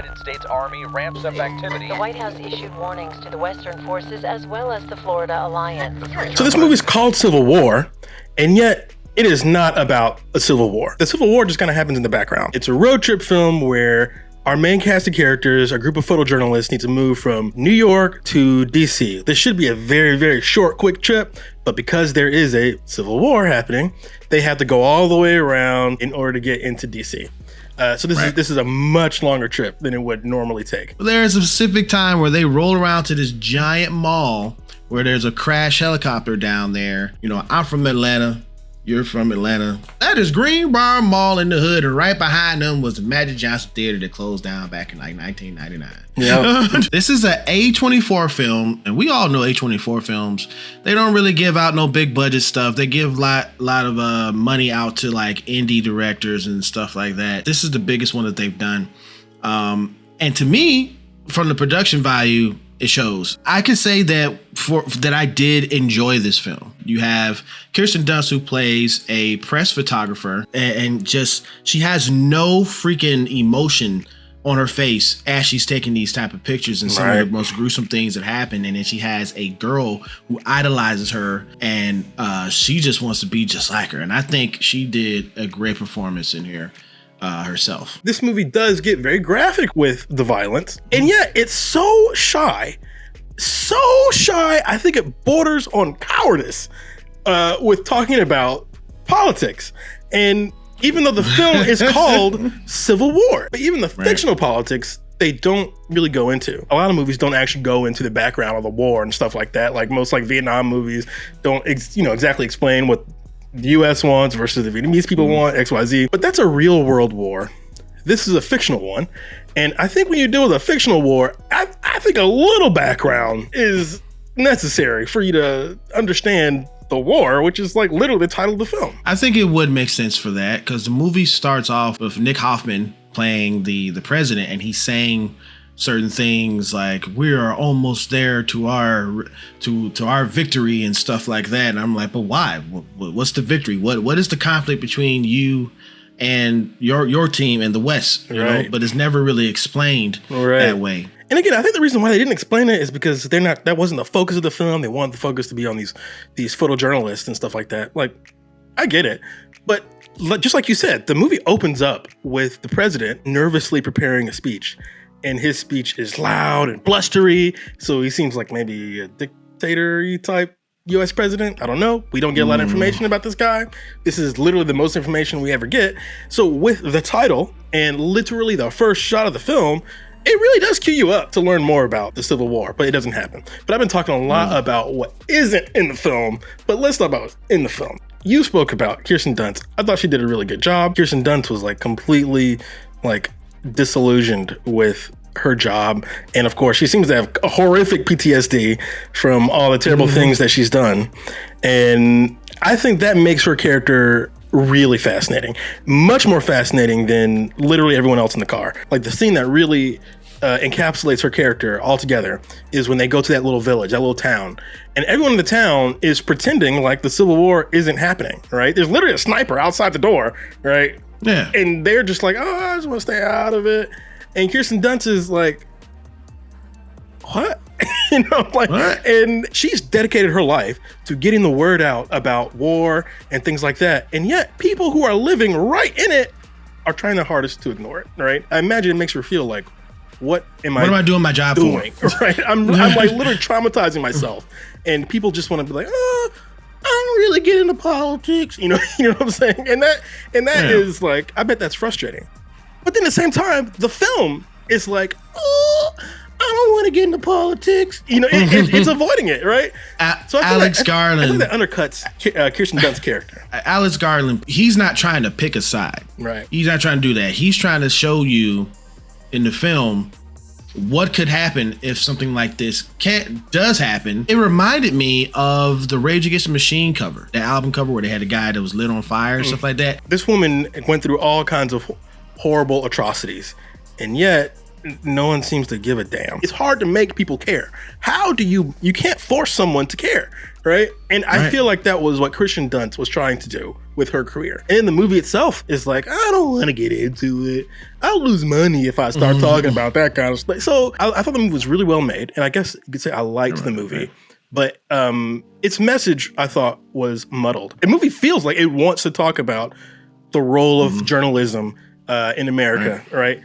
United States Army ramps up activity. The White House issued warnings to the Western forces as well as the Florida Alliance. So this movie's called Civil War, and yet it is not about a civil war. The Civil War just kind of happens in the background. It's a road trip film where our main cast of characters, a group of photojournalists, need to move from New York to DC. This should be a very, very short, quick trip, but because there is a civil war happening, they have to go all the way around in order to get into DC. So this is a much longer trip than it would normally take. There's a specific time where they roll around to this giant mall where there's a crash helicopter down there. You know, I'm from Atlanta. You're from Atlanta. That is Greenbrier Mall in the hood, and right behind them was the Magic Johnson Theater that closed down back in like 1999. Yeah. This is an A24 film, and we all know A24 films. They don't really give out no big budget stuff. They give a lot of money out to like indie directors and stuff like that. This is the biggest one that they've done. And to me, from the production value, it shows. I can say that I did enjoy this film. You have Kirsten Dunst, who plays a press photographer, and just she has no freaking emotion on her face as she's taking these type of pictures and some of the most gruesome things that happen. And then she has a girl who idolizes her, and she just wants to be just like her. And I think she did a great performance in here. Herself. This movie does get very graphic with the violence, and yet it's so shy. I think it borders on cowardice with talking about politics. And even though the film is called Civil War, but even the fictional politics, they don't really go into. A lot of movies don't actually go into the background of the war and stuff like that. Like most Vietnam movies don't exactly explain what the US wants versus the Vietnamese people want, XYZ. But that's a real world war. This is a fictional one. And I think when you deal with a fictional war, I think a little background is necessary for you to understand the war, which is like literally the title of the film. I think it would make sense for that, because the movie starts off with Nick Hoffman playing the president, and he's saying certain things like, we are almost there to our victory and stuff like that. And I'm like, but why? What's the victory? What is the conflict between you and your team and the West? You know? But it's never really explained that way. And again, I think the reason why they didn't explain it is because that wasn't the focus of the film. They wanted the focus to be on these photojournalists and stuff like that. Like, I get it. But just like you said, the movie opens up with the president nervously preparing a speech. And his speech is loud and blustery, so he seems like maybe a dictator-y type U.S. president. I don't know. We don't get a lot of information about this guy. This is literally the most information we ever get. So with the title and literally the first shot of the film, it really does cue you up to learn more about the Civil War, but it doesn't happen. But I've been talking a lot about what isn't in the film, but let's talk about what's in the film. You spoke about Kirsten Dunst. I thought she did a really good job. Kirsten Dunst was like completely like disillusioned with her job, and of course she seems to have a horrific PTSD from all the terrible things that she's done, and I think that makes her character really fascinating, much more fascinating than literally everyone else in the car. Like the scene that really encapsulates her character altogether is when they go to that little village, that little town, and everyone in the town is pretending like the Civil War isn't happening, right? There's literally a sniper outside the door, right? Yeah. And they're just like, oh, I just want to stay out of it. And Kirsten Dunst is like, what? What? And she's dedicated her life to getting the word out about war and things like that. And yet people who are living right in it are trying their hardest to ignore it, right? I imagine it makes her feel like, what am I doing my job doing? For? Right? I'm like literally traumatizing myself. And people just want to be like, oh, I don't really get into politics, you know what I'm saying? And that is like, I bet that's frustrating. But then at the same time, the film is like, oh, I don't want to get into politics. It's avoiding it, right? So Alex Garland. I think that undercuts Kirsten Dunst's character. Alex Garland, he's not trying to pick a side. Right. He's not trying to do that. He's trying to show you in the film what could happen if something like this does happen. It reminded me of the Rage Against the Machine cover, the album cover where they had a guy that was lit on fire and stuff like that. This woman went through all kinds of horrible atrocities, and yet no one seems to give a damn. It's hard to make people care. How do you can't force someone to care. right? And I feel like that was what Kristen Dunst was trying to do with her career. And the movie itself is like, I don't want to get into it. I'll lose money if I start talking about that kind of stuff. So I thought the movie was really well made, and I guess you could say I liked the movie. But its message, I thought, was muddled. The movie feels like it wants to talk about the role of journalism in America, right?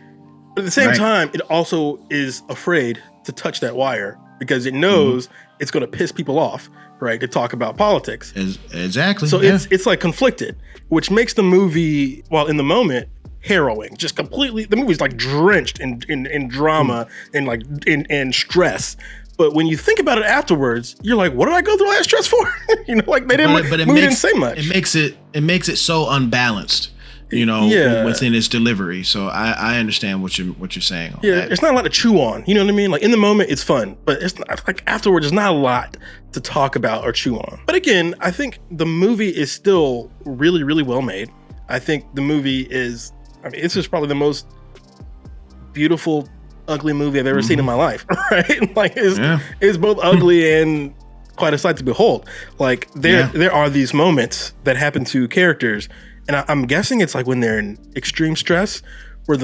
But at the same time, it also is afraid to touch that wire because it knows it's going to piss people off, right? To talk about politics. Exactly. So it's like conflicted, which makes the movie, while in the moment, harrowing. Just completely, the movie's like drenched in drama and like in stress. But when you think about it afterwards, you're like, what did I go through all that stress for? You know, like they didn't, movie didn't say much. It makes it so unbalanced, you know, within its delivery. So I understand what you're saying. It's not a lot to chew on. You know what I mean? Like in the moment, it's fun, but it's not, like afterwards, there's not a lot to talk about or chew on. But again, I think the movie is still really, really well made. I think the movie is, I mean, it's just probably the most beautiful, ugly movie I've ever seen in my life, right? Like it's both ugly and quite a sight to behold. Like there are these moments that happen to characters, and I'm guessing it's like when they're in extreme stress, where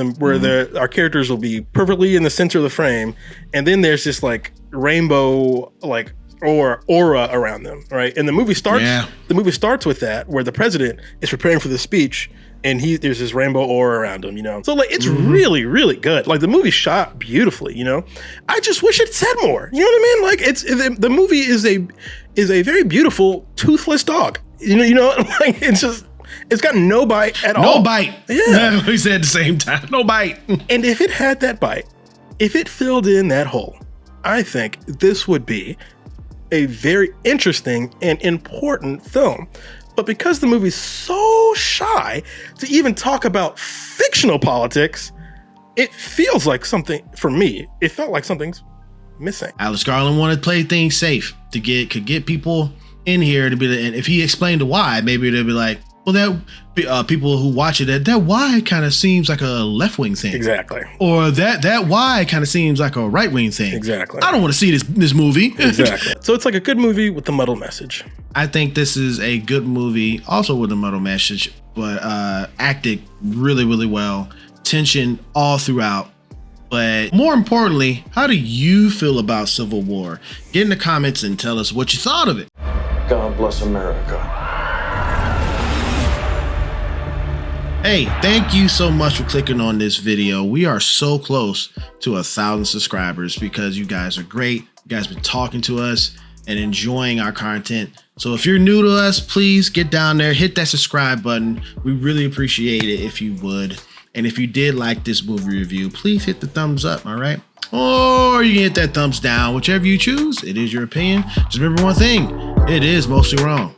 our characters will be perfectly in the center of the frame, and then there's this like rainbow like aura around them, right? And the movie starts with that, where the president is preparing for the speech, and there's this rainbow aura around him, you know? So like, it's really, really good. Like the movie shot beautifully, you know? I just wish it said more, you know what I mean? Like the movie is a very beautiful toothless dog, you know, like it's got no bite at all. No bite. Yeah. We said at the same time, no bite. And if it had that bite, if it filled in that hole, I think this would be a very interesting and important film. But because the movie's so shy to even talk about fictional politics, it feels like something, for me, it felt like something's missing. Alex Garland wanted to play things safe could get people in here to be, and if he explained the why, maybe they'll be like, well, that people who watch it, that why kind of seems like a left-wing thing. Exactly. Or that why kind of seems like a right-wing thing. Exactly. I don't want to see this movie. Exactly. So it's like a good movie with the muddled message. I think this is a good movie, also with a muddled message, but acted really, really well. Tension all throughout. But more importantly, how do you feel about Civil War? Get in the comments and tell us what you thought of it. God bless America. Hey, thank you so much for clicking on this video. We are so close to 1,000 subscribers because you guys are great. You guys been talking to us and enjoying our content. So if you're new to us, please get down there, hit that subscribe button. We really appreciate it if you would. And if you did like this movie review, please hit the thumbs up, all right? Or you can hit that thumbs down, whichever you choose. It is your opinion. Just remember one thing, it is mostly wrong.